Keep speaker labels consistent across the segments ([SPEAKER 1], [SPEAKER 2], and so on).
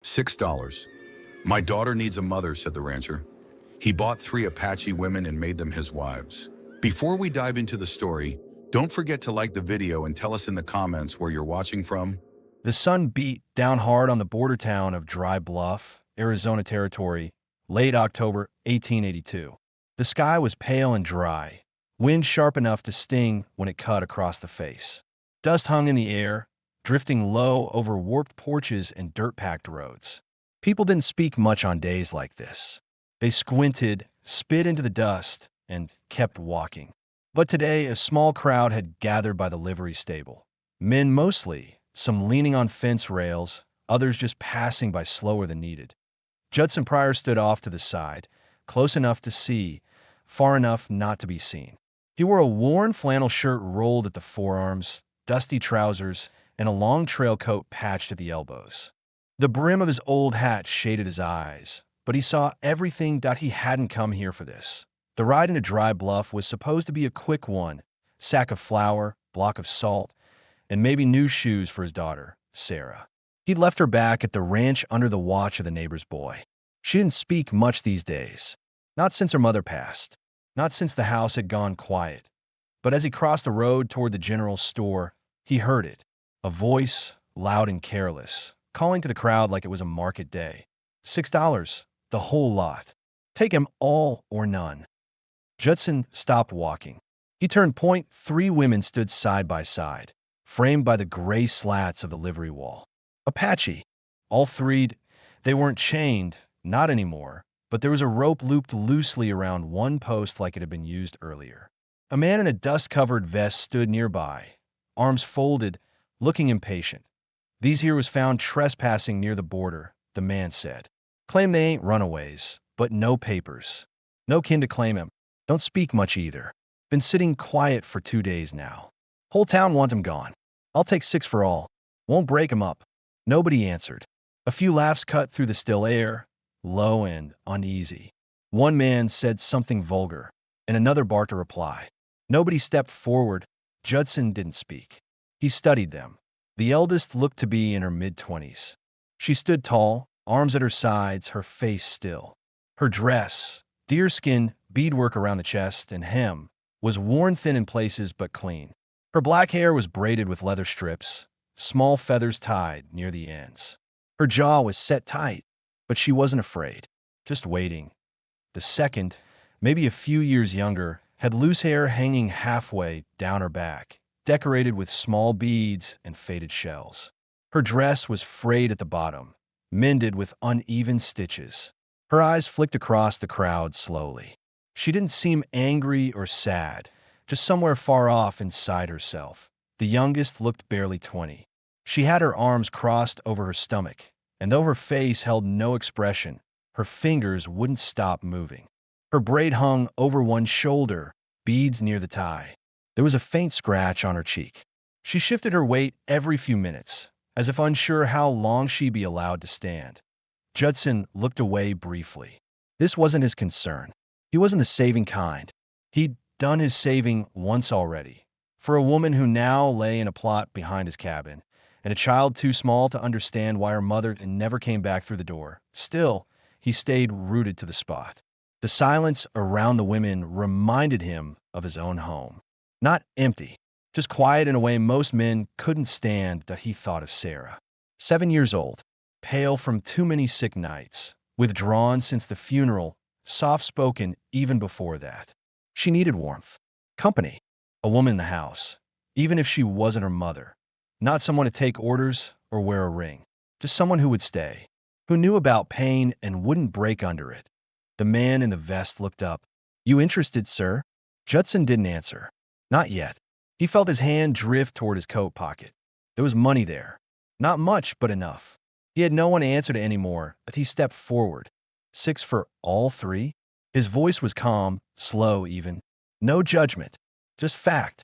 [SPEAKER 1] $6. My daughter needs a mother, said the rancher. He bought 3 Apache women and made them his wives. Before we dive into the story, don't forget to like the video and tell us in the comments where you're watching from.
[SPEAKER 2] The sun beat down hard on the border town of Dry Bluff, Arizona Territory, late October 1882. The sky was pale and dry, wind sharp enough to sting when it cut across the face. Dust hung in the air, drifting low over warped porches and dirt-packed roads. People didn't speak much on days like this. They squinted, spit into the dust, and kept walking. But today, a small crowd had gathered by the livery stable. Men mostly, some leaning on fence rails, others just passing by slower than needed. Judson Pryor stood off to the side, close enough to see, far enough not to be seen. He wore a worn flannel shirt rolled at the forearms, dusty trousers, and a long trail coat patched at the elbows. The brim of his old hat shaded his eyes, but he saw everything that he hadn't come here for this. The ride into Dry Bluff was supposed to be a quick one: sack of flour, block of salt, and maybe new shoes for his daughter, Sarah. He'd left her back at the ranch under the watch of the neighbor's boy. She didn't speak much these days, not since her mother passed, not since the house had gone quiet. But as he crossed the road toward the general store, he heard it, a voice, loud and careless, calling to the crowd like it was a market day. $6, the whole lot. Take 'em all or none. Judson stopped walking. He turned point. 3 women stood side by side, framed by the gray slats of the livery wall. Apache. All 3. They weren't chained, not anymore, but there was a rope looped loosely around one post like it had been used earlier. A man in a dust-covered vest stood nearby, arms folded, looking impatient. "These here was found trespassing near the border," the man said. "Claim they ain't runaways, but no papers. No kin to claim 'em. Don't speak much either. Been sitting quiet for 2 days now. Whole town wants 'em gone. I'll take 6 for all. Won't break 'em up." Nobody answered. A few laughs cut through the still air, low and uneasy. One man said something vulgar, and another barked a reply. Nobody stepped forward. Judson didn't speak. He studied them. The eldest looked to be in her mid-20s. She stood tall, arms at her sides, her face still. Her dress, deerskin beadwork around the chest and hem, was worn thin in places but clean. Her black hair was braided with leather strips, small feathers tied near the ends. Her jaw was set tight, but she wasn't afraid, just waiting. The second, maybe a few years younger, had loose hair hanging halfway down her back, decorated with small beads and faded shells. Her dress was frayed at the bottom, mended with uneven stitches. Her eyes flicked across the crowd slowly. She didn't seem angry or sad, just somewhere far off inside herself. The youngest looked barely 20. She had her arms crossed over her stomach, and though her face held no expression, her fingers wouldn't stop moving. Her braid hung over one shoulder, beads near the tie. There was a faint scratch on her cheek. She shifted her weight every few minutes, as if unsure how long she'd be allowed to stand. Judson looked away briefly. This wasn't his concern. He wasn't the saving kind. He'd done his saving once already, for a woman who now lay in a plot behind his cabin, and a child too small to understand why her mother never came back through the door. Still, he stayed rooted to the spot. The silence around the women reminded him of his own home. Not empty, just quiet in a way most men couldn't stand. That he thought of Sarah. 7 years old, pale from too many sick nights, withdrawn since the funeral, soft-spoken even before that. She needed warmth, company, a woman in the house, even if she wasn't her mother. Not someone to take orders or wear a ring, just someone who would stay, who knew about pain and wouldn't break under it. The man in the vest looked up. "You interested, sir?" Judson didn't answer. Not yet. He felt his hand drift toward his coat pocket. There was money there. Not much, but enough. He had no one to answer to anymore, but he stepped forward. 6 for all 3? His voice was calm, slow even. No judgment, just fact.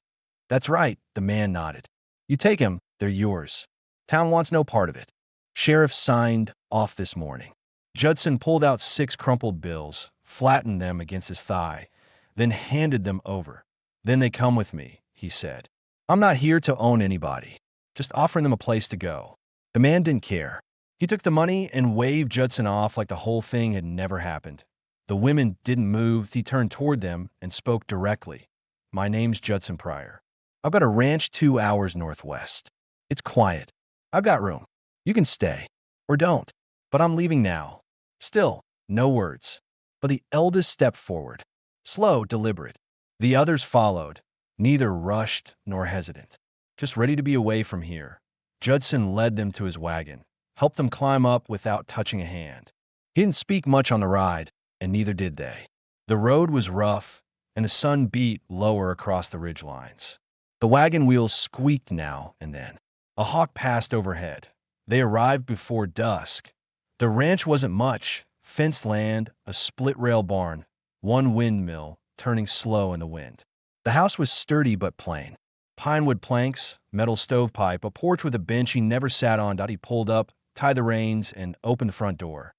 [SPEAKER 2] "That's right," the man nodded. "You take 'em, they're yours. Town wants no part of it. Sheriff signed off this morning." Judson pulled out 6 crumpled bills, flattened them against his thigh, then handed them over. "Then they come with me," he said. "I'm not here to own anybody, just offering them a place to go." The man didn't care. He took the money and waved Judson off like the whole thing had never happened. The women didn't move. He turned toward them and spoke directly. "My name's Judson Pryor. I've got a ranch 2 hours northwest. It's quiet. I've got room. You can stay. Or don't. But I'm leaving now." Still, no words. But the eldest stepped forward. Slow, deliberate. The others followed, neither rushed nor hesitant. Just ready to be away from here. Judson led them to his wagon, helped them climb up without touching a hand. He didn't speak much on the ride, and neither did they. The road was rough, and the sun beat lower across the ridgelines. The wagon wheels squeaked now and then. A hawk passed overhead. They arrived before dusk. The ranch wasn't much: fenced land, a split-rail barn, one windmill turning slow in the wind. The house was sturdy but plain. Pinewood planks, metal stovepipe, a porch with a bench he never sat on. He pulled up, tied the reins, and opened the front door.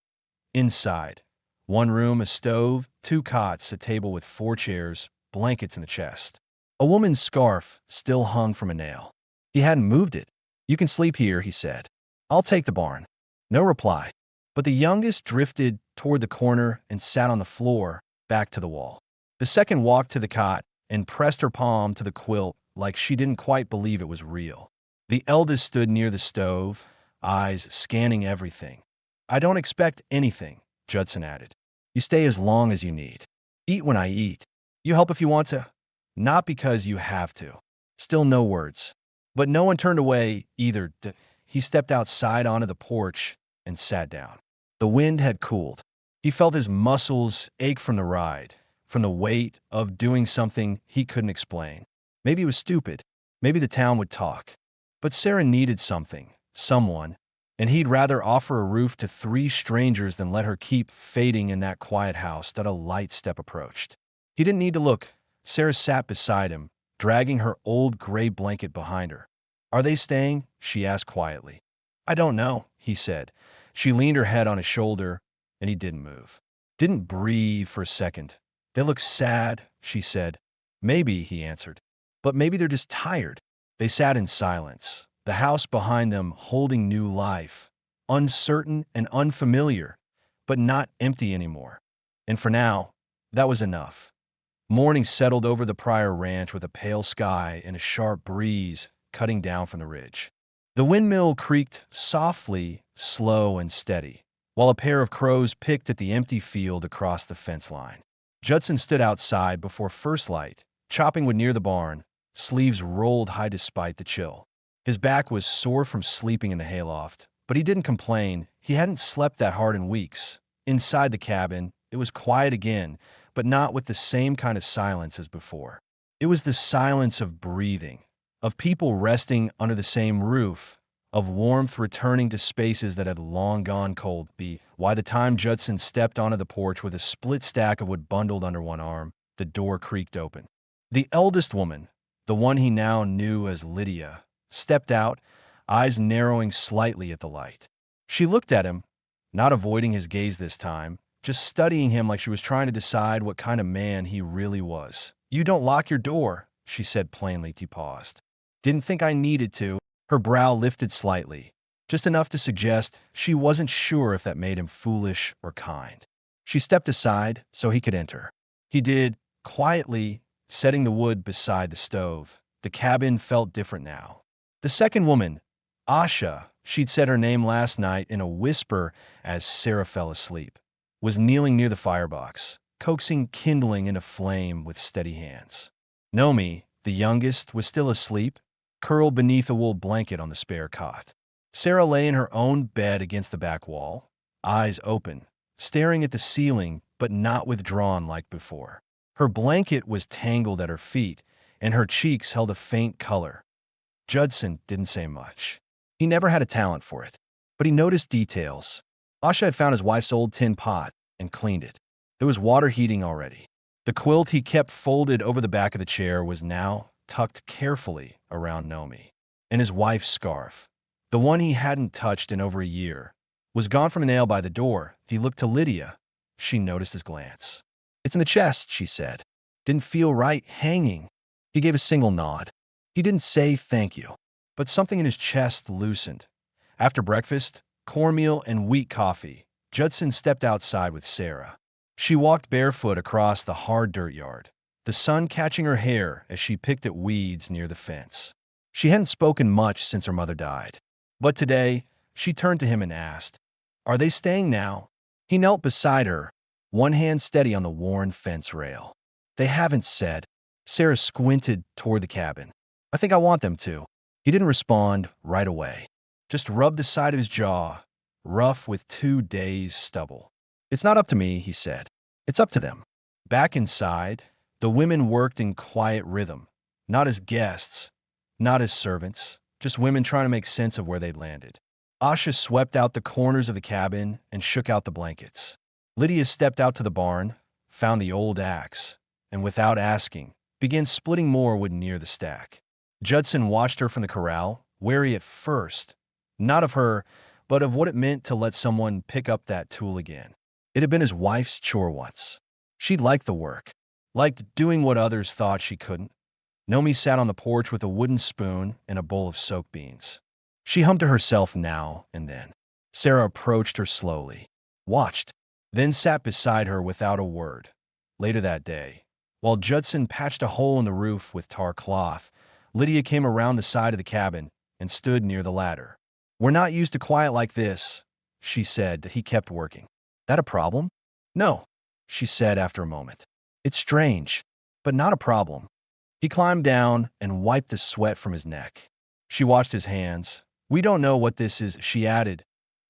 [SPEAKER 2] Inside, one room, a stove, 2 cots, a table with 4 chairs, blankets in the chest. A woman's scarf still hung from a nail. He hadn't moved it. "You can sleep here," he said. "I'll take the barn." No reply. But the youngest drifted toward the corner and sat on the floor, back to the wall. The second walked to the cot and pressed her palm to the quilt like she didn't quite believe it was real. The eldest stood near the stove, eyes scanning everything. "I don't expect anything," Judson added. "You stay as long as you need. Eat when I eat. You help if you want to. Not because you have to." Still no words. But no one turned away either. He stepped outside onto the porch and sat down. The wind had cooled. He felt his muscles ache from the ride, from the weight of doing something he couldn't explain. Maybe it was stupid. Maybe the town would talk. But Sarah needed something, someone, and he'd rather offer a roof to 3 strangers than let her keep fading in that quiet house that a light step approached. He didn't need to look. Sarah sat beside him, dragging her old gray blanket behind her. "Are they staying?" she asked quietly. "I don't know," he said. She leaned her head on his shoulder, and he didn't move. Didn't breathe for a second. "They look sad," she said. "Maybe," he answered. "But maybe they're just tired." They sat in silence, the house behind them holding new life, uncertain and unfamiliar, but not empty anymore. And for now, that was enough. Morning settled over the Pryor ranch with a pale sky and a sharp breeze cutting down from the ridge. The windmill creaked softly, slow and steady, while a pair of crows picked at the empty field across the fence line. Judson stood outside before first light, chopping wood near the barn, sleeves rolled high despite the chill. His back was sore from sleeping in the hayloft, but he didn't complain. He hadn't slept that hard in weeks. Inside the cabin, it was quiet again, but not with the same kind of silence as before. It was the silence of breathing, of people resting under the same roof, of warmth returning to spaces that had long gone cold. By the time Judson stepped onto the porch with a split stack of wood bundled under one arm, the door creaked open. The eldest woman, the one he now knew as Lydia, stepped out, eyes narrowing slightly at the light. She looked at him, not avoiding his gaze this time, just studying him like she was trying to decide what kind of man he really was. "You don't lock your door," she said plainly. He paused. "Didn't think I needed to." Her brow lifted slightly, just enough to suggest she wasn't sure if that made him foolish or kind. She stepped aside so he could enter. He did, quietly, setting the wood beside the stove. The cabin felt different now. The second woman, Asha, she'd said her name last night in a whisper as Sarah fell asleep, was kneeling near the firebox, coaxing kindling into flame with steady hands. Nomi, the youngest, was still asleep, curled beneath a wool blanket on the spare cot. Sarah lay in her own bed against the back wall, eyes open, staring at the ceiling but not withdrawn like before. Her blanket was tangled at her feet, and her cheeks held a faint color. Judson didn't say much. He never had a talent for it, but he noticed details. Asha had found his wife's old tin pot and cleaned it. There was water heating already. The quilt he kept folded over the back of the chair was now tucked carefully around Nomi. And his wife's scarf, the one he hadn't touched in over a year, was gone from a nail by the door. He looked to Lydia. She noticed his glance. "It's in the chest," she said. "Didn't feel right hanging." He gave a single nod. He didn't say thank you, but something in his chest loosened. After breakfast, cornmeal, and wheat coffee, Judson stepped outside with Sarah. She walked barefoot across the hard dirt yard, the sun catching her hair as she picked at weeds near the fence. She hadn't spoken much since her mother died. But today, she turned to him and asked, "Are they staying now?" He knelt beside her, one hand steady on the worn fence rail. "They haven't said." Sarah squinted toward the cabin. "I think I want them to." He didn't respond right away. Just rubbed the side of his jaw, rough with 2 days' stubble. "It's not up to me," he said. "It's up to them." Back inside, the women worked in quiet rhythm, not as guests, not as servants, just women trying to make sense of where they'd landed. Asha swept out the corners of the cabin and shook out the blankets. Lydia stepped out to the barn, found the old axe, and without asking, began splitting more wood near the stack. Judson watched her from the corral, wary at first, not of her, but of what it meant to let someone pick up that tool again. It had been his wife's chore once. She liked the work, liked doing what others thought she couldn't. Nomi sat on the porch with a wooden spoon and a bowl of soaked beans. She hummed to herself now and then. Sarah approached her slowly, watched, then sat beside her without a word. Later that day, while Judson patched a hole in the roof with tar cloth, Lydia came around the side of the cabin and stood near the ladder. "We're not used to quiet like this," she said. He kept working. "That a problem?" "No," she said after a moment. "It's strange, but not a problem." He climbed down and wiped the sweat from his neck. She watched his hands. "We don't know what this is," she added.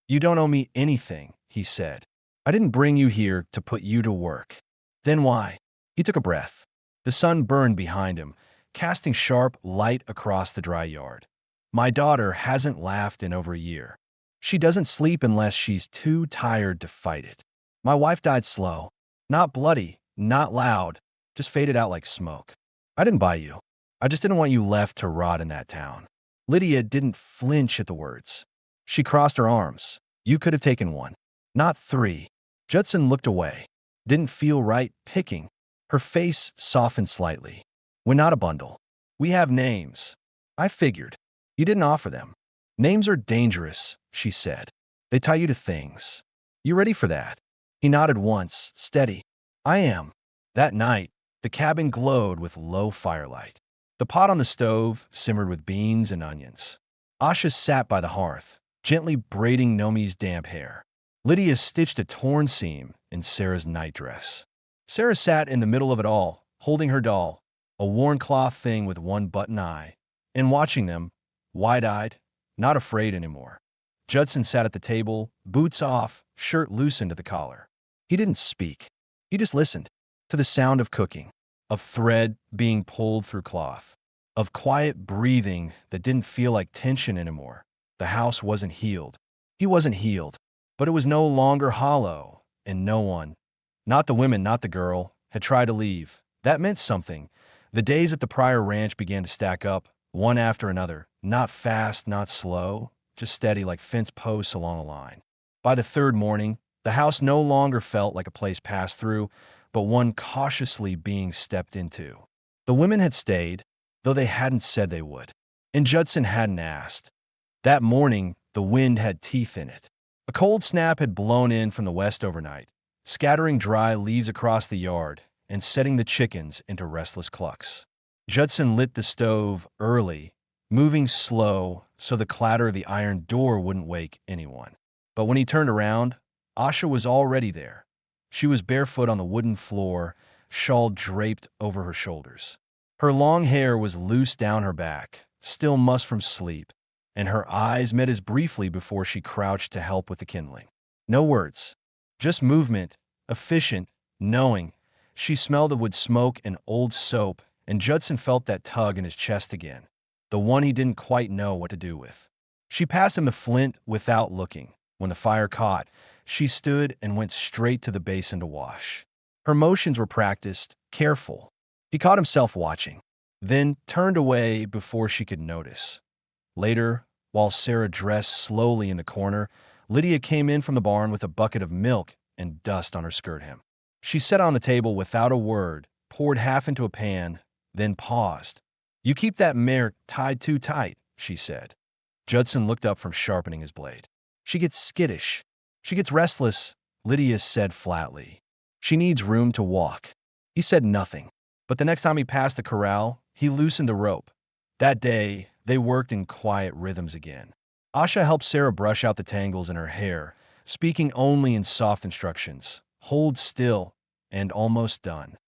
[SPEAKER 2] "You don't owe me anything," he said. "I didn't bring you here to put you to work." "Then why?" He took a breath. The sun burned behind him, casting sharp light across the dry yard. "My daughter hasn't laughed in over a year. She doesn't sleep unless she's too tired to fight it. My wife died slow. Not bloody, not loud, just faded out like smoke. I didn't buy you. I just didn't want you left to rot in that town." Lydia didn't flinch at the words. She crossed her arms. "You could have taken one, not 3. Judson looked away. Didn't feel right picking. Her face softened slightly. "We're not a bundle. We have names. I figured. You didn't offer them. Names are dangerous," she said. "They tie you to things. You ready for that?" He nodded once, steady. "I am." That night, the cabin glowed with low firelight. The pot on the stove simmered with beans and onions. Asha sat by the hearth, gently braiding Nomi's damp hair. Lydia stitched a torn seam in Sarah's nightdress. Sarah sat in the middle of it all, holding her doll, a worn cloth thing with one button eye, and watching them, wide-eyed, not afraid anymore. Judson sat at the table, boots off, shirt loosened at the collar. He didn't speak. He just listened to the sound of cooking, of thread being pulled through cloth, of quiet breathing that didn't feel like tension anymore. The house wasn't healed. He wasn't healed, but it was no longer hollow, and no one, not the women, not the girl, had tried to leave. That meant something. The days at the Pryor Ranch began to stack up, one after another, not fast, not slow, just steady like fence posts along a line. By the third morning, the house no longer felt like a place passed through, but one cautiously being stepped into. The women had stayed, though they hadn't said they would, and Judson hadn't asked. That morning, the wind had teeth in it. A cold snap had blown in from the west overnight, scattering dry leaves across the yard and setting the chickens into restless clucks. Judson lit the stove early, moving slow so the clatter of the iron door wouldn't wake anyone. But when he turned around, Asha was already there. She was barefoot on the wooden floor, shawl draped over her shoulders. Her long hair was loose down her back, still mussed from sleep, and her eyes met his briefly before she crouched to help with the kindling. No words, just movement, efficient, knowing. She smelled of wood smoke and old soap, and Judson felt that tug in his chest again, the one he didn't quite know what to do with. She passed him the flint without looking. When the fire caught, she stood and went straight to the basin to wash. Her motions were practiced, careful. He caught himself watching, then turned away before she could notice. Later, while Sarah dressed slowly in the corner, Lydia came in from the barn with a bucket of milk and dust on her skirt hem. She sat on the table without a word, poured half into a pan, then paused. "You keep that mare tied too tight," she said. Judson looked up from sharpening his blade. She gets skittish. She gets restless, Lydia said flatly. She needs room to walk. He said nothing. But the next time he passed the corral, he loosened the rope. That day, they worked in quiet rhythms again. Asha helped Sarah brush out the tangles in her hair, speaking only in soft instructions. Hold still, and almost done.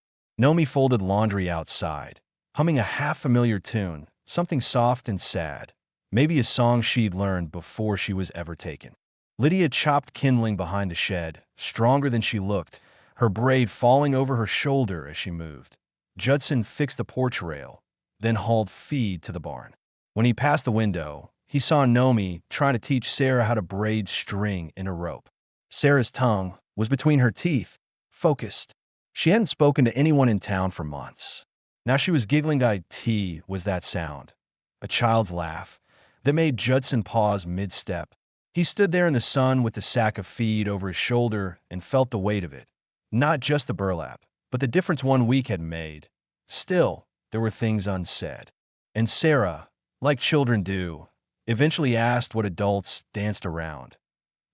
[SPEAKER 2] Nomi folded laundry outside, humming a half-familiar tune, something soft and sad, maybe a song she'd learned before she was ever taken. Lydia chopped kindling behind the shed, stronger than she looked, her braid falling over her shoulder as she moved. Judson fixed the porch rail, then hauled feed to the barn. When he passed the window, he saw Nomi trying to teach Sarah how to braid string in a rope. Sarah's tongue was between her teeth, focused. She hadn't spoken to anyone in town for months. Now she was giggling. It was that sound, a child's laugh, that made Judson pause mid-step. He stood there in the sun with the sack of feed over his shoulder and felt the weight of it. Not just the burlap, but the difference 1 week had made. Still, there were things unsaid. And Sarah, like children do, eventually asked what adults danced around.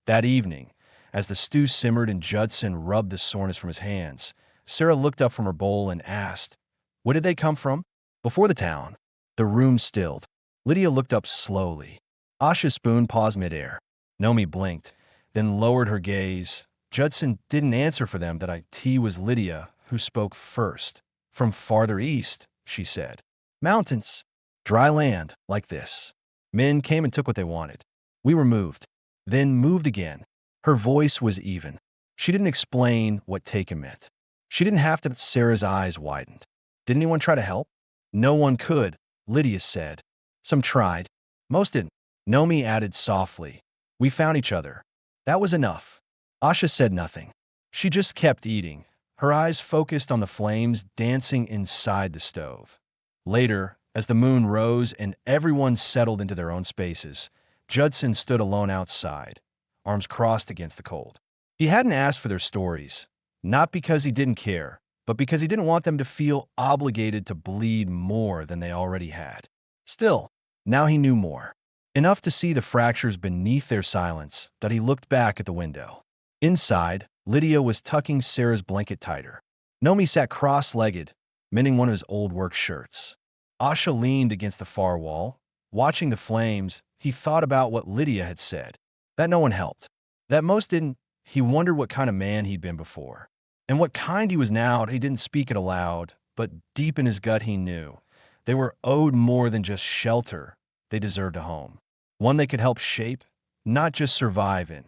[SPEAKER 2] That evening, as the stew simmered and Judson rubbed the soreness from his hands, Sarah looked up from her bowl and asked, "Where did they come from?" "Before the town." The room stilled. Lydia looked up slowly. Asha's spoon paused midair. Nomi blinked, then lowered her gaze. Judson didn't answer for them. That it was Lydia who spoke first. "From farther east," she said. "Mountains. Dry land, like this. Men came and took what they wanted. We were moved. Then moved again." Her voice was even. She didn't explain what taken meant. She didn't have to. Sarah's eyes widened. "Did anyone try to help?" "No one could," Lydia said. "Some tried. Most didn't." Nomi added softly. "We found each other. That was enough." Asha said nothing. She just kept eating, her eyes focused on the flames dancing inside the stove. Later, as the moon rose and everyone settled into their own spaces, Judson stood alone outside, arms crossed against the cold. He hadn't asked for their stories, not because he didn't care, but because he didn't want them to feel obligated to bleed more than they already had. Still, now he knew more. Enough to see the fractures beneath their silence that he looked back at the window. Inside, Lydia was tucking Sarah's blanket tighter. Nomi sat cross-legged, mending one of his old work shirts. Asha leaned against the far wall. Watching the flames, he thought about what Lydia had said. That no one helped. That most didn't. He wondered what kind of man he'd been before. And what kind he was now. He didn't speak it aloud, but deep in his gut he knew. They were owed more than just shelter. They deserved a home. One they could help shape, not just survive in.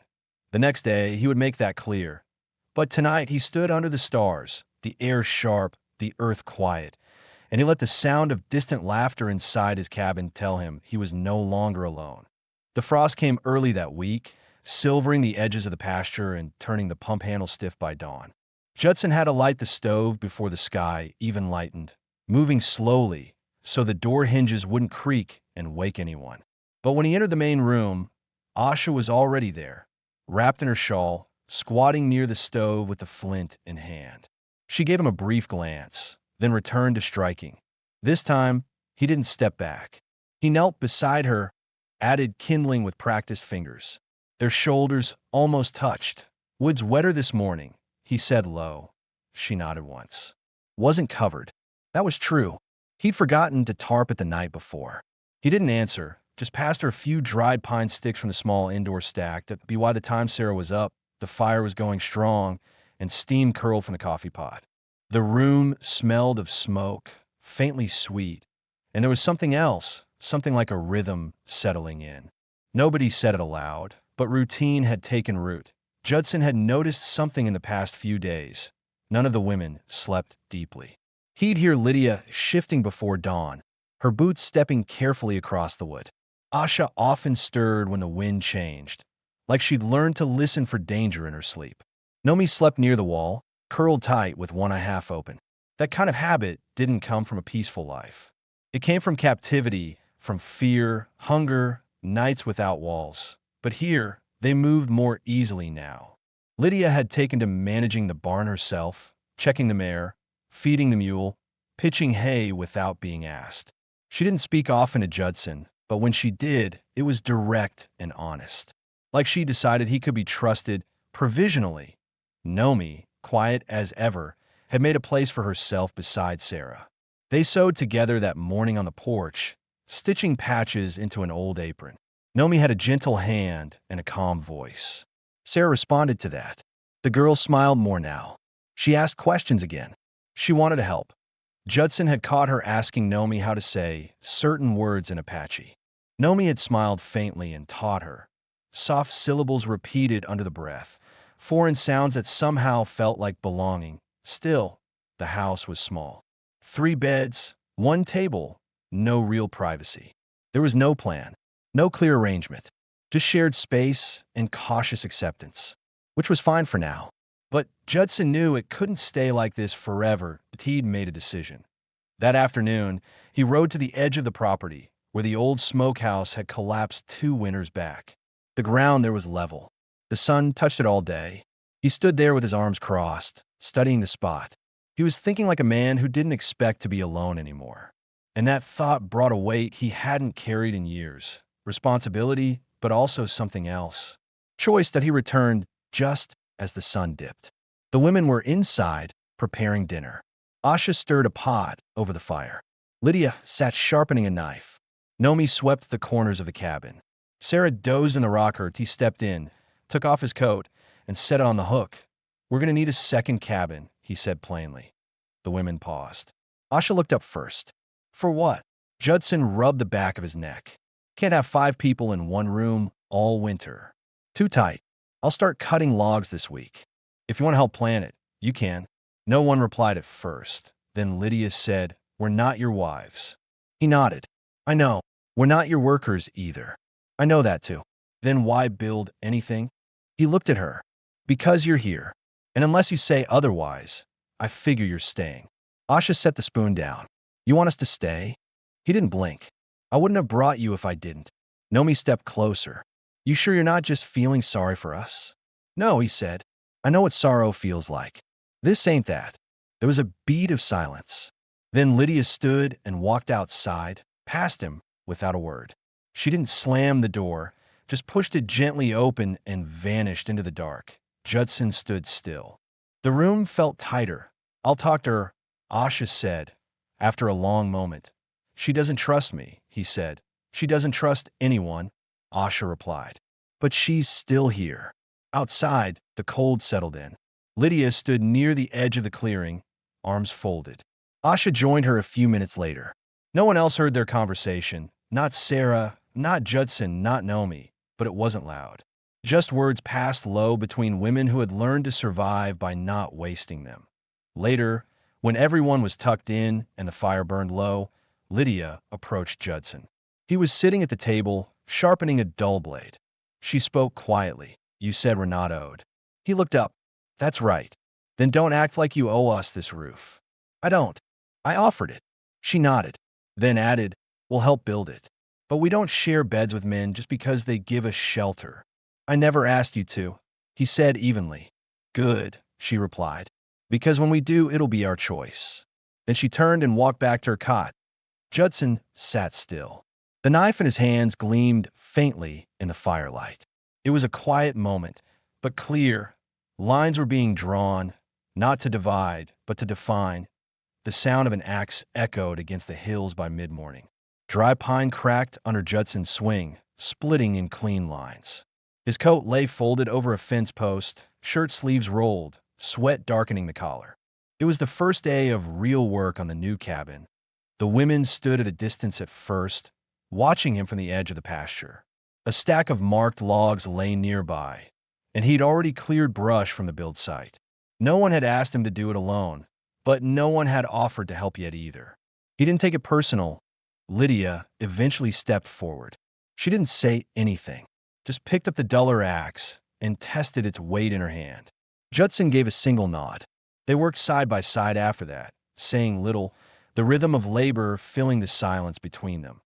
[SPEAKER 2] The next day, he would make that clear. But tonight, he stood under the stars, the air sharp, the earth quiet, and he let the sound of distant laughter inside his cabin tell him he was no longer alone. The frost came early that week, silvering the edges of the pasture and turning the pump handle stiff by dawn. Judson had to light the stove before the sky even lightened, moving slowly so the door hinges wouldn't creak and wake anyone. But when he entered the main room, Asha was already there, wrapped in her shawl, squatting near the stove with the flint in hand. She gave him a brief glance, then returned to striking. This time, he didn't step back. He knelt beside her, added kindling with practiced fingers. Their shoulders almost touched. "Wood's wetter this morning," he said low. She nodded once. Wasn't covered. That was true. He'd forgotten to tarp it the night before. He didn't answer, just passed her a few dried pine sticks from the small indoor stack. By the time Sarah was up, the fire was going strong, and steam curled from the coffee pot. The room smelled of smoke, faintly sweet, and there was something else, something like a rhythm settling in. Nobody said it aloud, but routine had taken root. Judson had noticed something in the past few days. None of the women slept deeply. He'd hear Lydia shifting before dawn, her boots stepping carefully across the wood. Asha often stirred when the wind changed, like she'd learned to listen for danger in her sleep. Nomi slept near the wall, curled tight with one eye half open. That kind of habit didn't come from a peaceful life. It came from captivity, from fear, hunger, nights without walls. But here, they moved more easily now. Lydia had taken to managing the barn herself, checking the mare, feeding the mule, pitching hay without being asked. She didn't speak often to Judson, but when she did, it was direct and honest. like she decided he could be trusted provisionally. Nomi, quiet as ever, had made a place for herself beside Sarah. They sewed together that morning on the porch, stitching patches into an old apron. Nomi had a gentle hand and a calm voice. Sarah responded to that. The girl smiled more now. She asked questions again. She wanted to help. Judson had caught her asking Nomi how to say certain words in Apache. Nomi had smiled faintly and taught her. Soft syllables repeated under the breath, foreign sounds that somehow felt like belonging. Still, the house was small. 3 beds, 1 table, no real privacy. There was no plan, no clear arrangement, just shared space and cautious acceptance, which was fine for now. But Judson knew it couldn't stay like this forever. He'd made a decision. That afternoon, he rode to the edge of the property, where the old smokehouse had collapsed 2 winters back. The ground there was level. The sun touched it all day. He stood there with his arms crossed, studying the spot. He was thinking like a man who didn't expect to be alone anymore. And that thought brought a weight he hadn't carried in years. Responsibility, but also something else. Choice that he returned just as the sun dipped. The women were inside, preparing dinner. Asha stirred a pot over the fire. Lydia sat sharpening a knife. Nomi swept the corners of the cabin. Sarah dozed in the rocker. He stepped in, took off his coat, and set it on the hook. "We're going to need a second cabin," he said plainly. The women paused. Asha looked up first. "For what?" Judson rubbed the back of his neck. "Can't have 5 people in one room all winter. Too tight. I'll start cutting logs this week. If you want to help plan it, you can." No one replied at first. Then Lydia said, "We're not your wives." He nodded. "I know. We're not your workers either. I know that too." "Then why build anything?" He looked at her. "Because you're here. And unless you say otherwise, I figure you're staying." Asha set the spoon down. "You want us to stay?" He didn't blink. "I wouldn't have brought you if I didn't." Nomi stepped closer. "You sure you're not just feeling sorry for us?" "No," he said. "I know what sorrow feels like. This ain't that." There was a beat of silence. Then Lydia stood and walked outside, past him, without a word. She didn't slam the door, just pushed it gently open and vanished into the dark. Judson stood still. The room felt tighter. "I'll talk to her," Asha said, after a long moment. "She doesn't trust me," he said. "She doesn't trust anyone," Asha replied. "But she's still here." Outside, the cold settled in. Lydia stood near the edge of the clearing, arms folded. Asha joined her a few minutes later. No one else heard their conversation. Not Sarah, not Judson, not Nomi, but it wasn't loud. Just words passed low between women who had learned to survive by not wasting them. Later, when everyone was tucked in and the fire burned low, Lydia approached Judson. He was sitting at the table, sharpening a dull blade. She spoke quietly. "You said we're not owed." He looked up. "That's right. Then don't act like you owe us this roof." "I don't. I offered it." She nodded, then added, "We'll help build it. But we don't share beds with men just because they give us shelter." "I never asked you to," he said evenly. "Good," she replied, "because when we do, it'll be our choice." Then she turned and walked back to her cot. Judson sat still. The knife in his hands gleamed faintly in the firelight. It was a quiet moment, but clear. Lines were being drawn, not to divide, but to define. The sound of an axe echoed against the hills by mid-morning. Dry pine cracked under Judson's swing, splitting in clean lines. His coat lay folded over a fence post, shirt sleeves rolled, sweat darkening the collar. It was the first day of real work on the new cabin. The women stood at a distance at first, watching him from the edge of the pasture. A stack of marked logs lay nearby, and he'd already cleared brush from the build site. No one had asked him to do it alone, but no one had offered to help yet either. He didn't take it personal. Lydia eventually stepped forward. She didn't say anything, just picked up the duller axe and tested its weight in her hand. Judson gave a single nod. They worked side by side after that, saying little, the rhythm of labor filling the silence between them.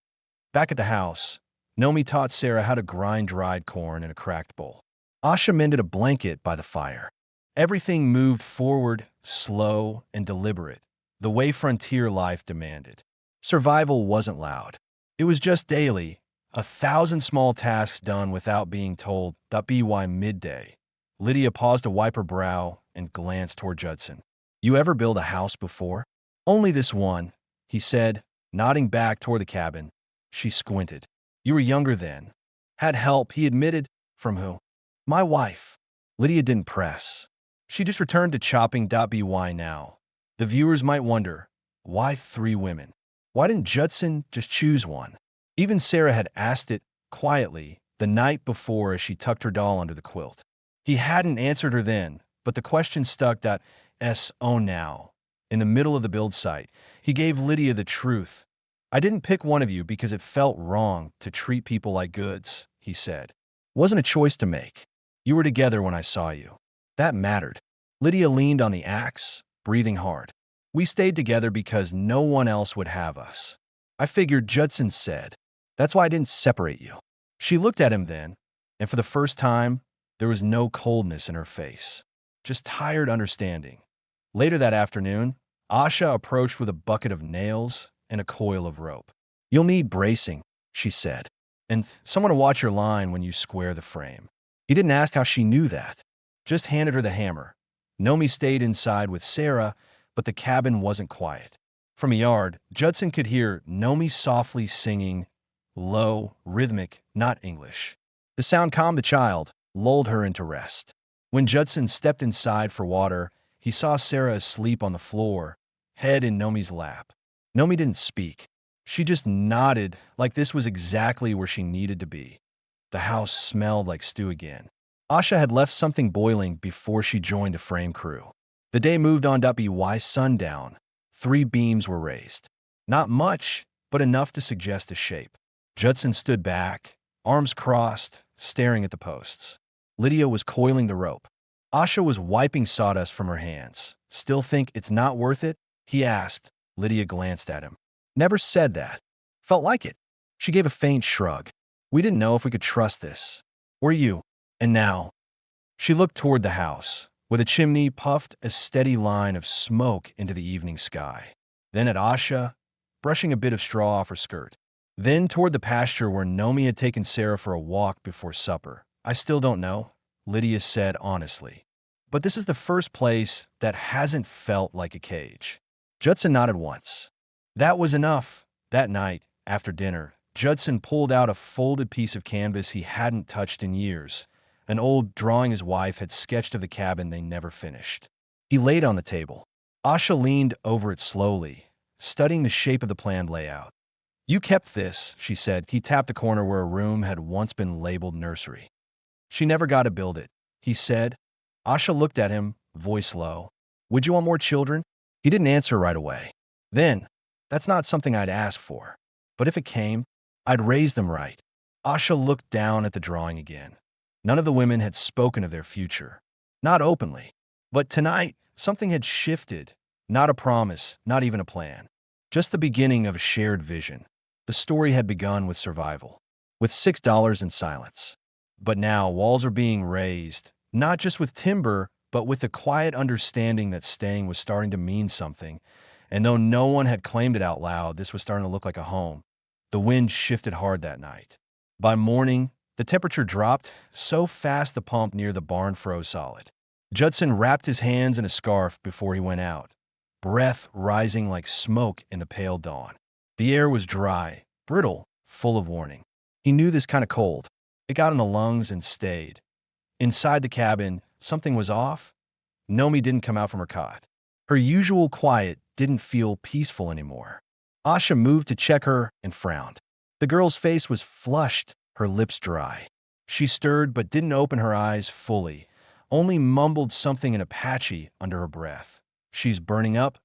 [SPEAKER 2] Back at the house, Nomi taught Sarah how to grind dried corn in a cracked bowl. Asha mended a blanket by the fire. Everything moved forward, slow and deliberate, the way frontier life demanded. Survival wasn't loud. It was just daily, 1,000 small tasks done without being told. By midday, Lydia paused to wipe her brow and glanced toward Judson. You ever build a house before? Only this one, he said, nodding back toward the cabin. She squinted. You were younger then. Had help, he admitted. From who? My wife. Lydia didn't press. She just returned to chopping. By now. The viewers might wonder, why 3 women? Why didn't Judson just choose one? Even Sarah had asked it quietly the night before as she tucked her doll under the quilt. He hadn't answered her then, but the question stuck. Oh, now. In the middle of the build site, he gave Lydia the truth. I didn't pick one of you because it felt wrong to treat people like goods, he said. Wasn't a choice to make. You were together when I saw you. That mattered. Lydia leaned on the axe, breathing hard. We stayed together because no one else would have us. I figured, Judson said. That's why I didn't separate you. She looked at him then, and for the first time, there was no coldness in her face, just tired understanding. Later that afternoon, Asha approached with a bucket of nails and a coil of rope. You'll need bracing, she said, and someone to watch your line when you square the frame. He didn't ask how she knew that, just handed her the hammer. Nomi stayed inside with Sarah, but the cabin wasn't quiet. From a yard, Judson could hear Nomi softly singing, low, rhythmic, not English. The sound calmed the child, lulled her into rest. When Judson stepped inside for water, he saw Sarah asleep on the floor, head in Nomi's lap. Nomi didn't speak. She just nodded like this was exactly where she needed to be. The house smelled like stew again. Asha had left something boiling before she joined the frame crew. The day moved on. By sundown, 3 beams were raised. Not much, but enough to suggest a shape. Judson stood back, arms crossed, staring at the posts. Lydia was coiling the rope. Asha was wiping sawdust from her hands. Still think it's not worth it? He asked. Lydia glanced at him. Never said that. Felt like it. She gave a faint shrug. We didn't know if we could trust this. Were you? And now? She looked toward the house, where the chimney puffed a steady line of smoke into the evening sky. Then at Asha, brushing a bit of straw off her skirt. Then toward the pasture where Nomi had taken Sarah for a walk before supper. I still don't know, Lydia said honestly. But this is the first place that hasn't felt like a cage. Judson nodded once. That was enough. That night, after dinner, Judson pulled out a folded piece of canvas he hadn't touched in years, an old drawing his wife had sketched of the cabin they never finished. He laid on the table. Asha leaned over it slowly, studying the shape of the planned layout. You kept this, she said. He tapped the corner where a room had once been labeled nursery. She never got to build it, he said. Asha looked at him, voice low. Would you want more children? He didn't answer right away. Then, that's not something I'd ask for. But if it came, I'd raise them right. Asha looked down at the drawing again. None of the women had spoken of their future. Not openly. But tonight, something had shifted. Not a promise, not even a plan. Just the beginning of a shared vision. The story had begun with survival. With $6 in silence. But now, walls are being raised, not just with timber, but with the quiet understanding that staying was starting to mean something. And though no one had claimed it out loud, this was starting to look like a home. The wind shifted hard that night. By morning, the temperature dropped so fast the pump near the barn froze solid. Judson wrapped his hands in a scarf before he went out, breath rising like smoke in the pale dawn. The air was dry, brittle, full of warning. He knew this kind of cold. It got in the lungs and stayed. Inside the cabin, something was off. Nomi didn't come out from her cot. Her usual quiet didn't feel peaceful anymore. Asha moved to check her and frowned. The girl's face was flushed, her lips dry. She stirred but didn't open her eyes fully, only mumbled something in Apache under her breath. She's burning up,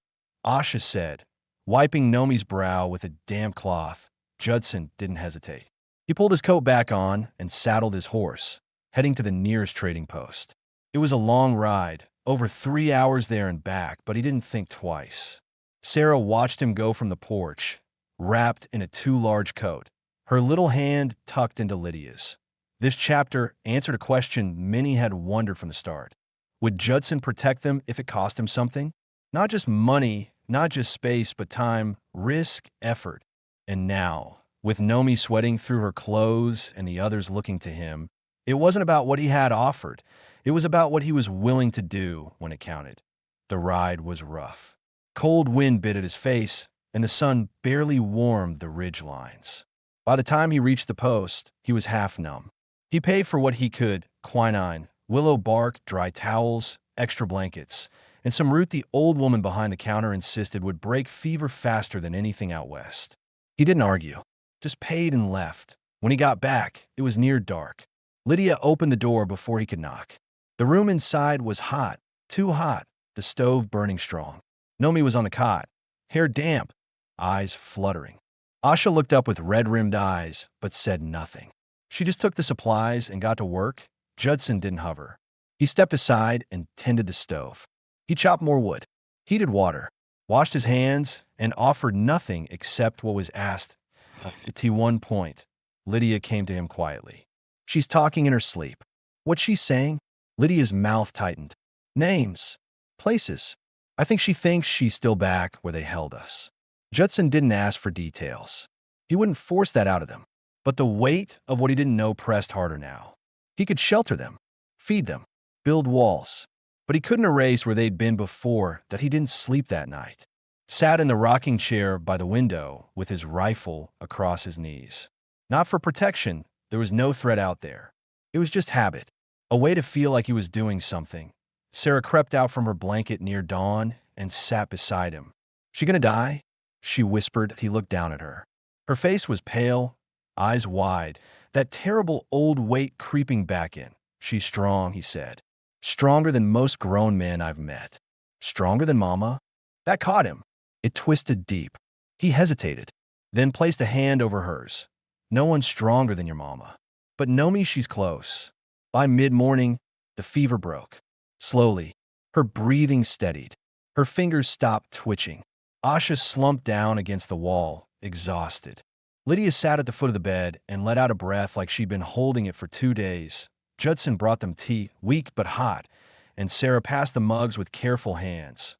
[SPEAKER 2] Asha said, wiping Nomi's brow with a damp cloth. Judson didn't hesitate. He pulled his coat back on and saddled his horse, heading to the nearest trading post. It was a long ride, over 3 hours there and back, but he didn't think twice. Sarah watched him go from the porch, wrapped in a too large coat, her little hand tucked into Lydia's. This chapter answered a question many had wondered from the start. Would Judson protect them if it cost him something? Not just money, not just space, but time, risk, effort. And now, With Nomi sweating through her clothes and the others looking to him, it wasn't about what he had offered. It was about what he was willing to do when it counted. The ride was rough. Cold wind bit at his face, and the sun barely warmed the ridge lines. By the time he reached the post, he was half numb. He paid for what he could: quinine, willow bark, dry towels, extra blankets, and some root the old woman behind the counter insisted would break fever faster than anything out west. He didn't argue, just paid and left. When he got back, it was near dark. Lydia opened the door before he could knock. The room inside was hot, too hot, the stove burning strong. Nomi was on the cot, hair damp, eyes fluttering. Asha looked up with red-rimmed eyes, but said nothing. She just took the supplies and got to work. Judson didn't hover. He stepped aside and tended the stove. He chopped more wood, heated water, washed his hands, and offered nothing except what was asked. At one point, Lydia came to him quietly. She's talking in her sleep. What's she saying? Lydia's mouth tightened. Names. Places. I think she thinks she's still back where they held us. Judson didn't ask for details. He wouldn't force that out of them. But the weight of what he didn't know pressed harder now. He could shelter them, feed them, build walls. But he couldn't erase where they'd been before that he didn't sleep that night. Sat in the rocking chair by the window with his rifle across his knees. Not for protection, there was no threat out there. It was just habit, a way to feel like he was doing something. Sarah crept out from her blanket near dawn and sat beside him. She gonna die? She whispered. He looked down at her. Her face was pale, eyes wide, that terrible old weight creeping back in. She's strong, he said. Stronger than most grown men I've met. Stronger than Mama? That caught him. It twisted deep. He hesitated, then placed a hand over hers. No one's stronger than your Mama. But Nomi, she's close. By mid-morning, the fever broke. Slowly, her breathing steadied. Her fingers stopped twitching. Asha slumped down against the wall, exhausted. Lydia sat at the foot of the bed and let out a breath like she'd been holding it for 2 days. Judson brought them tea, weak but hot, and Sarah passed the mugs with careful hands.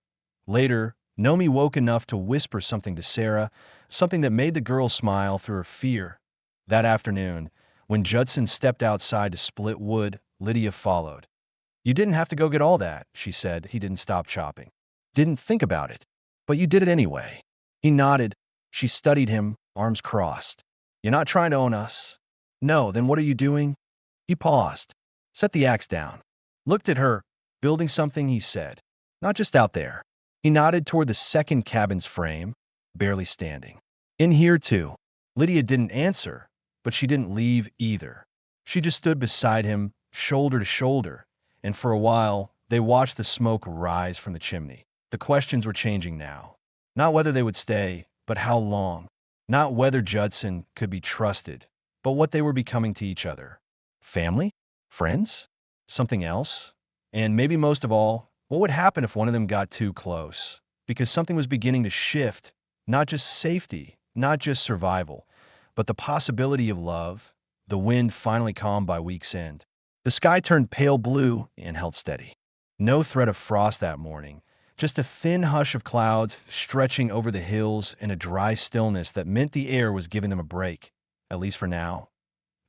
[SPEAKER 2] Later, Nomi woke enough to whisper something to Sarah, something that made the girl smile through her fear. That afternoon, when Judson stepped outside to split wood, Lydia followed. You didn't have to go get all that, she said. He didn't stop chopping. Didn't think about it. But you did it anyway. He nodded. She studied him, arms crossed. You're not trying to own us? No, then what are you doing? He paused, set the axe down, looked at her. Building something, he said. Not just out there. He nodded toward the second cabin's frame, barely standing. In here, too. Lydia didn't answer, but she didn't leave either. She just stood beside him, shoulder to shoulder, and for a while, they watched the smoke rise from the chimney. The questions were changing now. Not whether they would stay, but how long. Not whether Judson could be trusted, but what they were becoming to each other. Family? Friends? Something else? And maybe most of all, what would happen if one of them got too close? Because something was beginning to shift, not just safety, not just survival, but the possibility of love. The wind finally calmed by week's end. The sky turned pale blue and held steady. No threat of frost that morning, just a thin hush of clouds stretching over the hills and a dry stillness that meant the air was giving them a break, at least for now.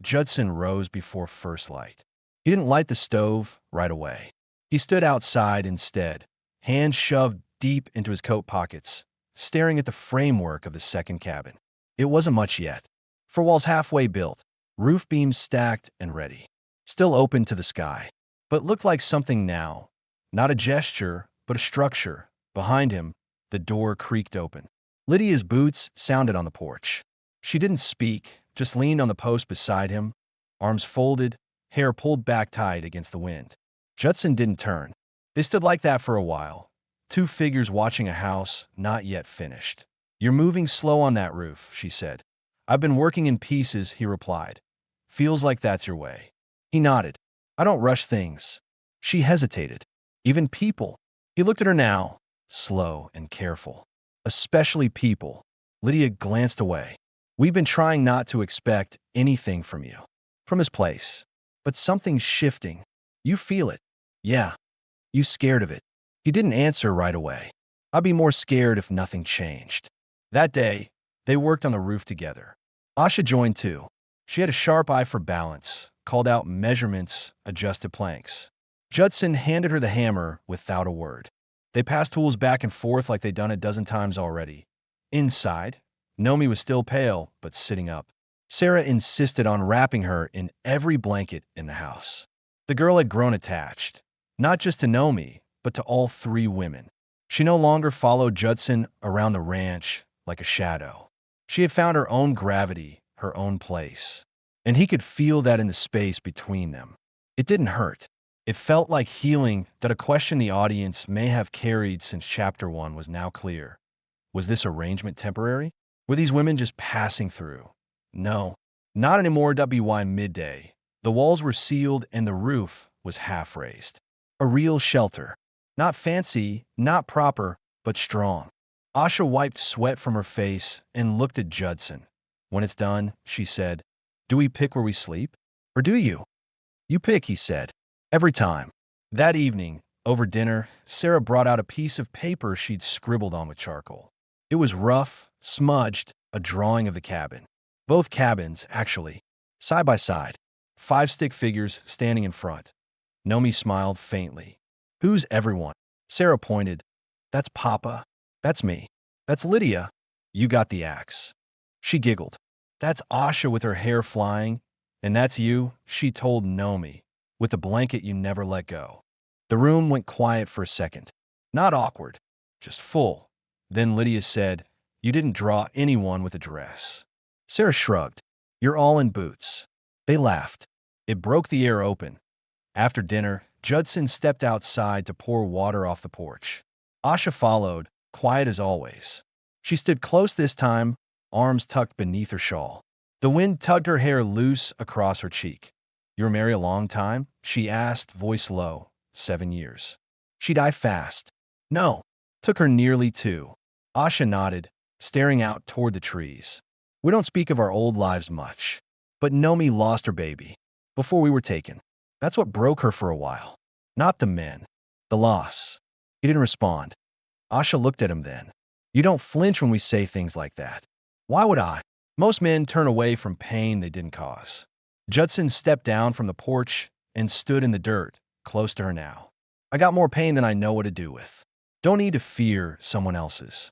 [SPEAKER 2] Judson rose before first light. He didn't light the stove right away. He stood outside instead, hands shoved deep into his coat pockets, staring at the framework of the second cabin. It wasn't much yet. 4 walls halfway built, roof beams stacked and ready, still open to the sky, but looked like something now. Not a gesture, but a structure. Behind him, the door creaked open. Lydia's boots sounded on the porch. She didn't speak, just leaned on the post beside him, arms folded, hair pulled back tight against the wind. Judson didn't turn. They stood like that for a while, 2 figures watching a house not yet finished. You're moving slow on that roof, she said. I've been working in pieces, he replied. Feels like that's your way. He nodded. I don't rush things. She hesitated. Even people. He looked at her now, slow and careful. Especially people. Lydia glanced away. We've been trying not to expect anything from you. From his place. But something's shifting. You feel it. Yeah. You scared of it. He didn't answer right away. I'd be more scared if nothing changed. That day, they worked on the roof together. Asha joined too. She had a sharp eye for balance, called out measurements, adjusted planks. Judson handed her the hammer without a word. They passed tools back and forth like they'd done a dozen times already. Inside, Nomi was still pale, but sitting up. Sarah insisted on wrapping her in every blanket in the house. The girl had grown attached, not just to Nomi, but to all three women. She no longer followed Judson around the ranch like a shadow. She had found her own gravity, her own place. And he could feel that in the space between them. It didn't hurt. It felt like healing that a question the audience may have carried since Chapter 1 was now clear. Was this arrangement temporary? Were these women just passing through? No, not anymore. Midday. The walls were sealed and the roof was half raised. A real shelter. Not fancy, not proper, but strong. Asha wiped sweat from her face and looked at Judson. When it's done, she said, "Do we pick where we sleep? Or do you?" "You pick," he said. "Every time." That evening, over dinner, Sarah brought out a piece of paper she'd scribbled on with charcoal. It was rough, smudged, a drawing of the cabin. Both cabins, actually, side by side. 5 stick figures standing in front. Nomi smiled faintly. "Who's everyone?" Sarah pointed. "That's Papa. That's me. That's Lydia. You got the axe." She giggled. "That's Asha with her hair flying. And that's you," she told Nomi, "with the blanket you never let go." The room went quiet for a second. Not awkward, just full. Then Lydia said, "You didn't draw anyone with a dress." Sarah shrugged. "You're all in boots." They laughed. It broke the air open. After dinner, Judson stepped outside to pour water off the porch. Asha followed, quiet as always. She stood close this time, arms tucked beneath her shawl. The wind tugged her hair loose across her cheek. "You were married a long time?" she asked, voice low. 7 years. "She died fast." "No. Took her nearly 2. Asha nodded, staring out toward the trees. "We don't speak of our old lives much. But Nomi lost her baby. Before we were taken. That's what broke her for a while. Not the men. The loss." He didn't respond. Asha looked at him then. "You don't flinch when we say things like that." "Why would I? Most men turn away from pain they didn't cause." Judson stepped down from the porch and stood in the dirt, close to her now. "I got more pain than I know what to do with. Don't need to fear someone else's."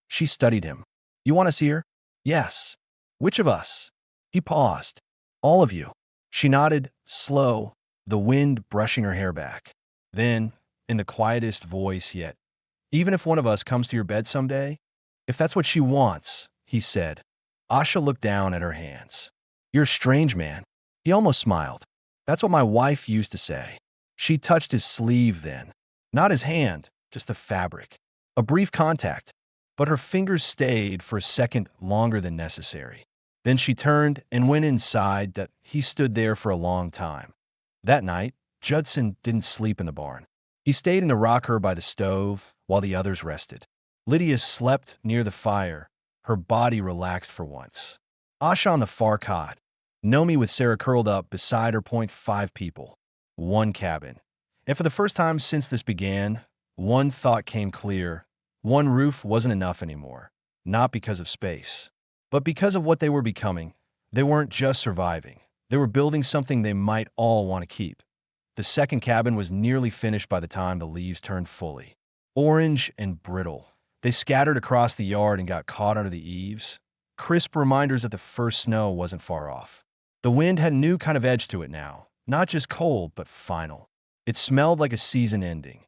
[SPEAKER 2] She studied him. "You want us here?" "Yes." "Which of us?" He paused. "All of you." She nodded, slow, the wind brushing her hair back. Then, in the quietest voice yet, "Even if one of us comes to your bed someday?" "If that's what she wants," he said. Asha looked down at her hands. "You're a strange man." He almost smiled. "That's what my wife used to say." She touched his sleeve then. Not his hand, just the fabric. A brief contact, but her fingers stayed for a second longer than necessary. Then she turned and went inside. That he stood there for a long time. That night, Judson didn't sleep in the barn. He stayed in the rocker by the stove while the others rested. Lydia slept near the fire, her body relaxed for once. Asha on the far cot. Nomi with Sarah curled up beside her. 5 people. 1 cabin. And for the first time since this began, one thought came clear. One roof wasn't enough anymore. Not because of space, but because of what they were becoming. They weren't just surviving. They were building something they might all want to keep. The second cabin was nearly finished by the time the leaves turned fully. Orange and brittle. They scattered across the yard and got caught under the eaves. Crisp reminders that the first snow wasn't far off. The wind had a new kind of edge to it now. Not just cold, but final. It smelled like a season ending.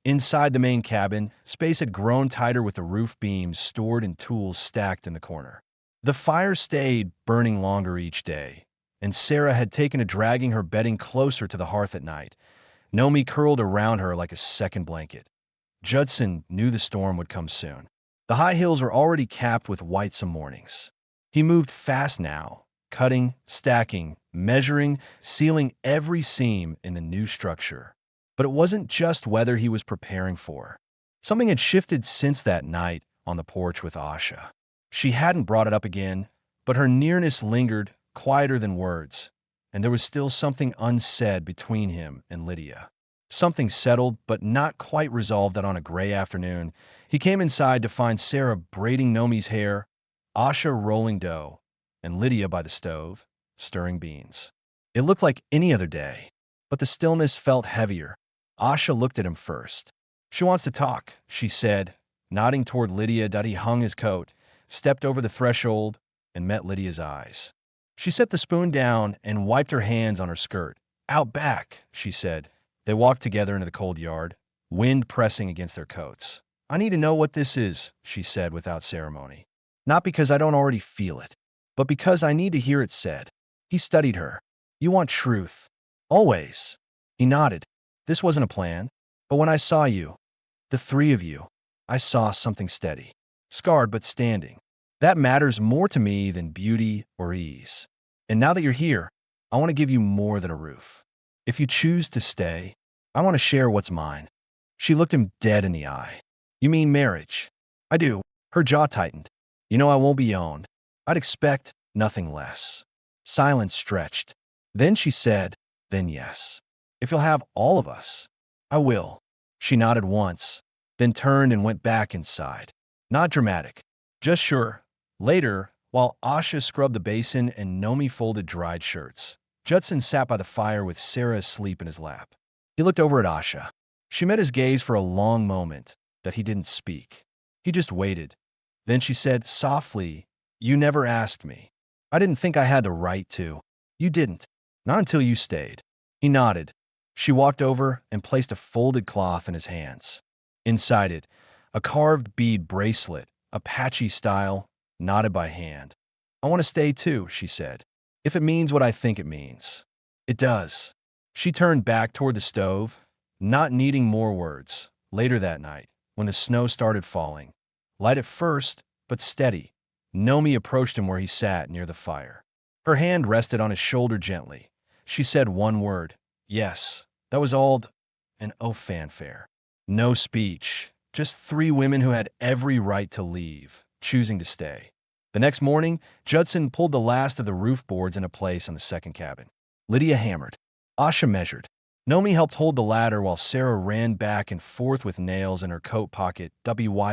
[SPEAKER 2] Inside the main cabin, space had grown tighter with the roof beams stored and tools stacked in the corner. The fire stayed burning longer each day, and Sarah had taken to dragging her bedding closer to the hearth at night. Nomi curled around her like a second blanket. Judson knew the storm would come soon. The high hills were already capped with white some mornings. He moved fast now, cutting, stacking, measuring, sealing every seam in the new structure. But it wasn't just weather he was preparing for. Something had shifted since that night on the porch with Asha. She hadn't brought it up again, but her nearness lingered, quieter than words, and there was still something unsaid between him and Lydia. Something settled, but not quite resolved. That on a gray afternoon, he came inside to find Sarah braiding Nomi's hair, Asha rolling dough, and Lydia by the stove, stirring beans. It looked like any other day, but the stillness felt heavier. Asha looked at him first. She wants to talk, she said, nodding toward Lydia. He hung his coat, stepped over the threshold, and met Lydia's eyes. She set the spoon down and wiped her hands on her skirt. Out back, she said. They walked together into the cold yard, wind pressing against their coats. I need to know what this is, she said without ceremony. Not because I don't already feel it, but because I need to hear it said. He studied her. You want truth. Always. He nodded. This wasn't a plan, but when I saw you, the three of you, I saw something steady, scarred but standing. That matters more to me than beauty or ease. And now that you're here, I want to give you more than a roof. If you choose to stay, I want to share what's mine. She looked him dead in the eye. You mean marriage? I do. Her jaw tightened. You know I won't be owned. I'd expect nothing less. Silence stretched. Then she said, then yes. If you'll have all of us, I will. She nodded once, then turned and went back inside. Not dramatic, just sure. Later, while Asha scrubbed the basin and Nomi folded dried shirts, Judson sat by the fire with Sarah asleep in his lap. He looked over at Asha. She met his gaze for a long moment, that he didn't speak. He just waited. Then she said softly, You never asked me. I didn't think I had the right to. You didn't. Not until you stayed. He nodded. She walked over and placed a folded cloth in his hands. Inside it, a carved bead bracelet, Apache style, knotted by hand. I want to stay too, she said. If it means what I think it means. It does. She turned back toward the stove, not needing more words. Later that night, when the snow started falling, light at first, but steady, Nomi approached him where he sat near the fire. Her hand rested on his shoulder gently. She said one word, yes. That was all, and oh fanfare. No speech, just three women who had every right to leave, choosing to stay. The next morning, Judson pulled the last of the roof boards into place on the second cabin. Lydia hammered. Asha measured. Nomi helped hold the ladder while Sarah ran back and forth with nails in her coat pocket.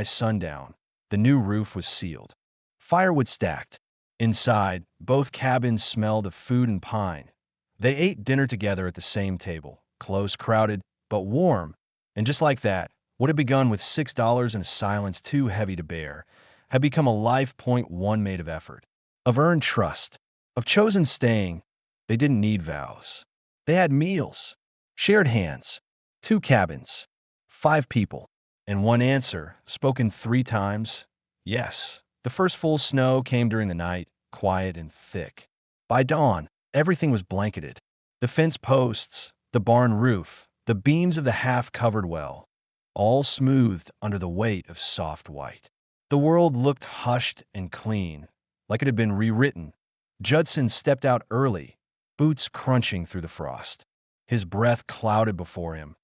[SPEAKER 2] Sundown. The new roof was sealed. Firewood stacked. Inside, both cabins smelled of food and pine. They ate dinner together at the same table, close, crowded, but warm. And just like that, what had begun with $6 and a silence too heavy to bear, had become a life point one made of effort, of earned trust, of chosen staying. They didn't need vows. They had meals, shared hands, 2 cabins, 5 people, and one answer, spoken 3 times, yes. The first full snow came during the night, quiet and thick. By dawn, everything was blanketed. The fence posts, the barn roof, the beams of the half-covered well, all smoothed under the weight of soft white. The world looked hushed and clean, like it had been rewritten. Judson stepped out early, boots crunching through the frost. His breath clouded before him,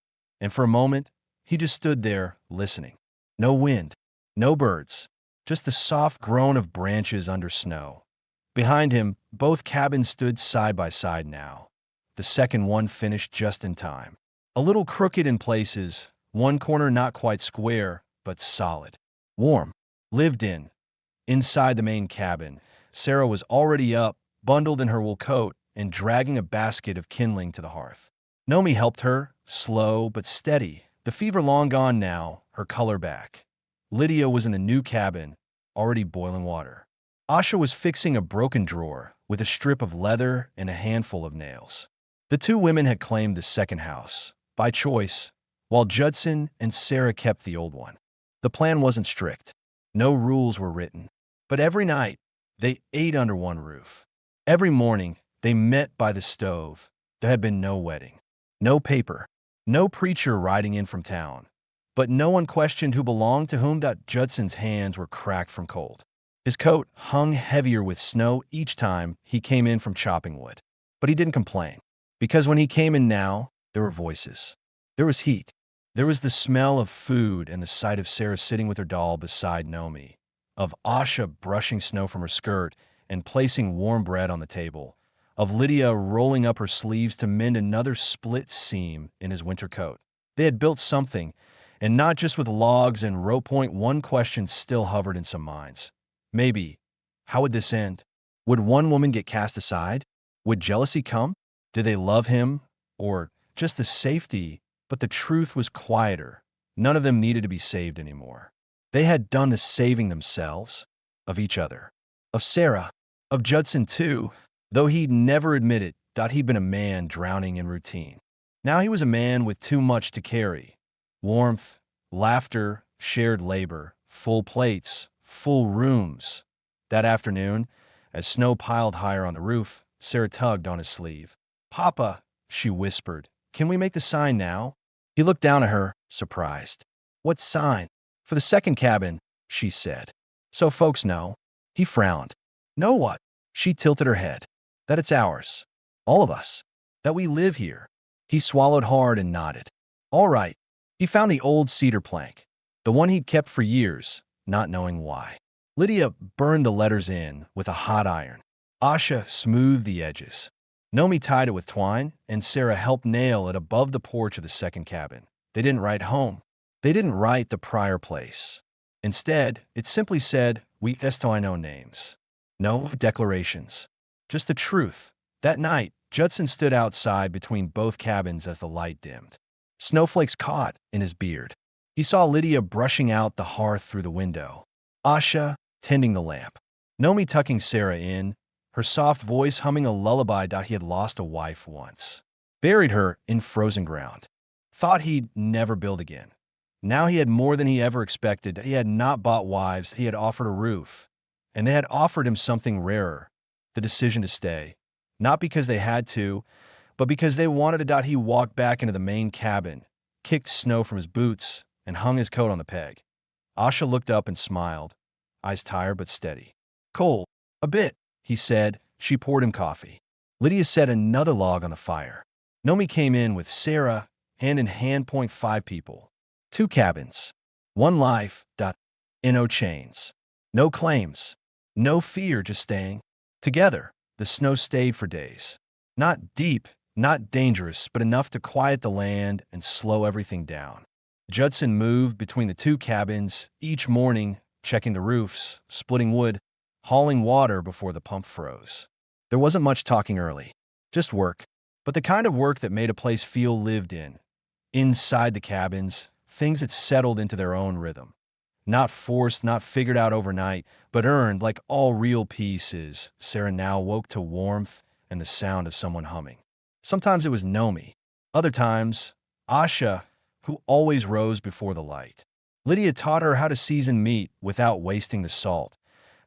[SPEAKER 2] and for a moment, he just stood there, listening. No wind, no birds, just the soft groan of branches under snow. Behind him, both cabins stood side by side now. The second one finished just in time. A little crooked in places, one corner not quite square, but solid. Warm. Lived in. Inside the main cabin, Sarah was already up, bundled in her wool coat, and dragging a basket of kindling to the hearth. Nomi helped her, slow but steady, the fever long gone now, her color back. Lydia was in the new cabin, already boiling water. Asha was fixing a broken drawer with a strip of leather and a handful of nails. The 2 women had claimed the second house, by choice, while Judson and Sarah kept the old one. The plan wasn't strict. No rules were written. But every night, they ate under one roof. Every morning, they met by the stove. There had been no wedding, no paper, no preacher riding in from town. But no one questioned who belonged to whom. Judson's hands were cracked from cold. His coat hung heavier with snow each time he came in from chopping wood. But he didn't complain, because when he came in now, there were voices. There was heat. There was the smell of food and the sight of Sarah sitting with her doll beside Nomi, of Asha brushing snow from her skirt and placing warm bread on the table, of Lydia rolling up her sleeves to mend another split seam in his winter coat. They had built something, and not just with logs and rope point. One question still hovered in some minds. Maybe, how would this end? Would one woman get cast aside? Would jealousy come? Did they love him? Or just the safety? But the truth was quieter. None of them needed to be saved anymore. They had done the saving themselves, of each other, of Sarah, of Judson too, though he'd never admit it, that he'd been a man drowning in routine. Now he was a man with too much to carry. Warmth, laughter, shared labor, full plates, full rooms. That afternoon, as snow piled higher on the roof, Sarah tugged on his sleeve. "Papa," she whispered, "can we make the sign now?" He looked down at her, surprised. "What sign?" "For the second cabin," she said. "So folks know." He frowned. "Know what?" She tilted her head. "That it's ours. All of us. That we live here." He swallowed hard and nodded. "All right." He found the old cedar plank, the one he'd kept for years, not knowing why. Lydia burned the letters in with a hot iron. Asha smoothed the edges. Nomi tied it with twine, and Sarah helped nail it above the porch of the second cabin. They didn't write home. They didn't write the prior place. Instead, it simply said, "We esto know names." No declarations. Just the truth. That night, Judson stood outside between both cabins as the light dimmed. Snowflakes caught in his beard. He saw Lydia brushing out the hearth through the window. Asha tending the lamp. Nomi tucking Sarah in, her soft voice humming a lullaby that he had lost a wife once. Buried her in frozen ground. Thought he'd never build again. Now he had more than he ever expected. He had not bought wives, he had offered a roof. And they had offered him something rarer, the decision to stay. Not because they had to, but because they wanted it. He walked back into the main cabin, kicked snow from his boots, and hung his coat on the peg. Asha looked up and smiled, eyes tired but steady. "Cold, a bit," he said. She poured him coffee. Lydia set another log on the fire. Nomi came in with Sarah, hand in hand. 5 people. 2 cabins. 1 life. No chains. No claims. No fear, just staying. Together, the snow stayed for days. Not deep, not dangerous, but enough to quiet the land and slow everything down. Judson moved between the 2 cabins each morning, checking the roofs, splitting wood, hauling water before the pump froze. There wasn't much talking early, just work, but the kind of work that made a place feel lived in. Inside the cabins, things had settled into their own rhythm. Not forced, not figured out overnight, but earned like all real peace is. Sarah now woke to warmth and the sound of someone humming. Sometimes it was Nomi. Other times, Asha, who always rose before the light. Lydia taught her how to season meat without wasting the salt,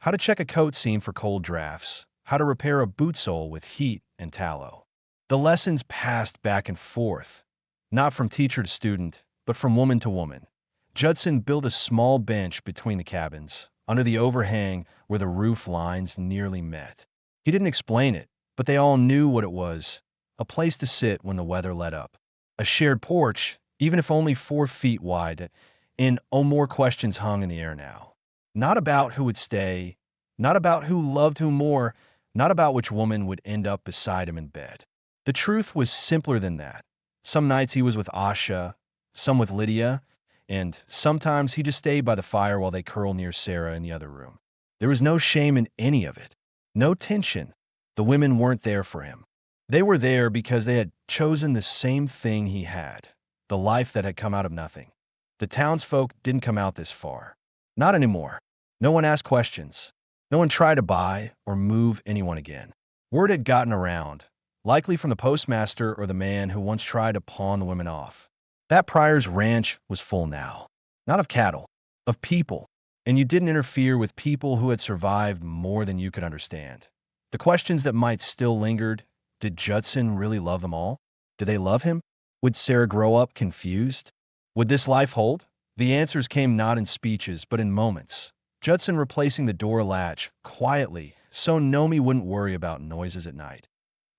[SPEAKER 2] how to check a coat seam for cold drafts, how to repair a boot sole with heat and tallow. The lessons passed back and forth, not from teacher to student, but from woman to woman. Judson built a small bench between the cabins, under the overhang where the roof lines nearly met. He didn't explain it, but they all knew what it was, a place to sit when the weather let up. A shared porch, even if only 4 feet wide, and more questions hung in the air now. Not about who would stay, not about who loved who more, not about which woman would end up beside him in bed. The truth was simpler than that. Some nights he was with Asha, some with Lydia, and sometimes he just stayed by the fire while they curled near Sarah in the other room. There was no shame in any of it, no tension. The women weren't there for him. They were there because they had chosen the same thing he had, the life that had come out of nothing. The townsfolk didn't come out this far. Not anymore. No one asked questions. No one tried to buy or move anyone again. Word had gotten around, likely from the postmaster or the man who once tried to pawn the women off. That Pryor's ranch was full now. Not of cattle, of people. And you didn't interfere with people who had survived more than you could understand. The questions that might still lingered: did Judson really love them all? Did they love him? Would Sarah grow up confused? Would this life hold? The answers came not in speeches, but in moments. Judson replacing the door latch, quietly, so Nomi wouldn't worry about noises at night.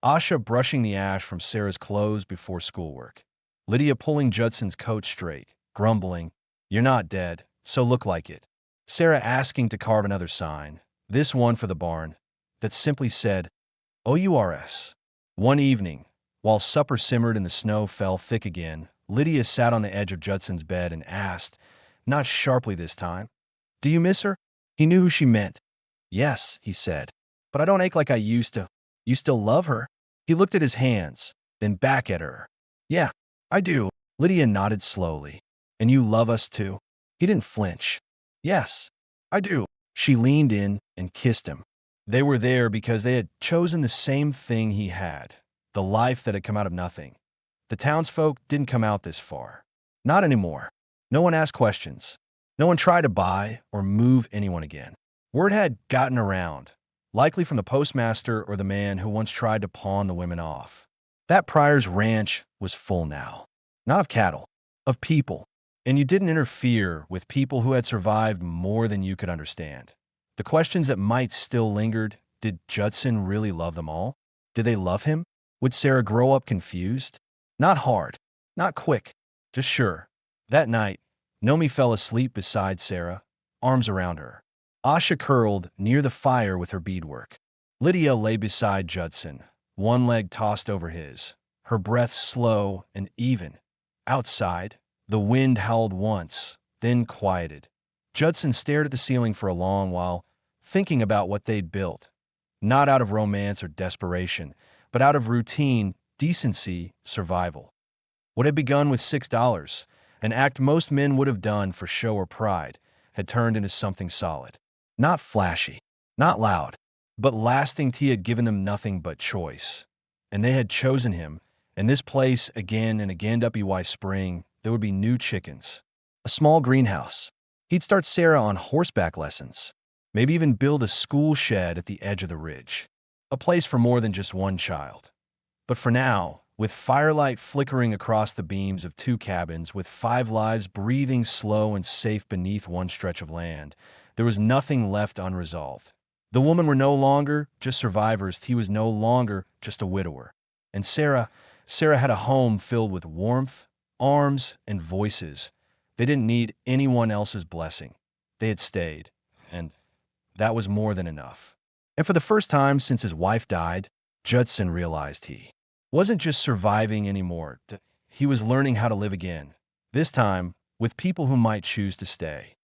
[SPEAKER 2] Asha brushing the ash from Sarah's clothes before schoolwork. Lydia pulling Judson's coat straight, grumbling, "You're not dead, so look like it." Sarah asking to carve another sign, this one for the barn, that simply said, OURS. One evening, while supper simmered and the snow fell thick again, Lydia sat on the edge of Judson's bed and asked, not sharply this time, "Do you miss her?" He knew who she meant. "Yes," he said. but I don't ache like I used to. You still love her? He looked at his hands, then back at her. Yeah, I do. Lydia nodded slowly. And you love us too? He didn't flinch. Yes, I do. She leaned in and kissed him. They were there because they had chosen the same thing he had, the life that had come out of nothing. The townsfolk didn't come out this far. Not anymore. No one asked questions. No one tried to buy or move anyone again. Word had gotten around, likely from the postmaster or the man who once tried to pawn the women off. That Pryor's ranch was full now. Not of cattle, of people. And you didn't interfere with people who had survived more than you could understand. The questions that might still lingered: did Judson really love them all? Did they love him? Would Sarah grow up confused? Not hard, not quick, just sure. That night, Nomi fell asleep beside Sarah, arms around her. Asha curled near the fire with her beadwork. Lydia lay beside Judson, one leg tossed over his, her breath slow and even. Outside, the wind howled once, then quieted. Judson stared at the ceiling for a long while, thinking about what they'd built. Not out of romance or desperation, but out of routine, decency, survival. What had begun with $6, an act most men would have done for show or pride, had turned into something solid. Not flashy, not loud, but lasting. He had given them nothing but choice. And they had chosen him, and this place again and again. WY spring, there would be new chickens. A small greenhouse. He'd start Sarah on horseback lessons. Maybe even build a school shed at the edge of the ridge. A place for more than just one child. But for now, with firelight flickering across the beams of two cabins, with 5 lives breathing slow and safe beneath one stretch of land, there was nothing left unresolved. The women were no longer just survivors. He was no longer just a widower. And Sarah had a home filled with warmth, arms, and voices. They didn't need anyone else's blessing. They had stayed, and that was more than enough. And for the first time since his wife died, Judson realized he wasn't just surviving anymore. He was learning how to live again, this time with people who might choose to stay.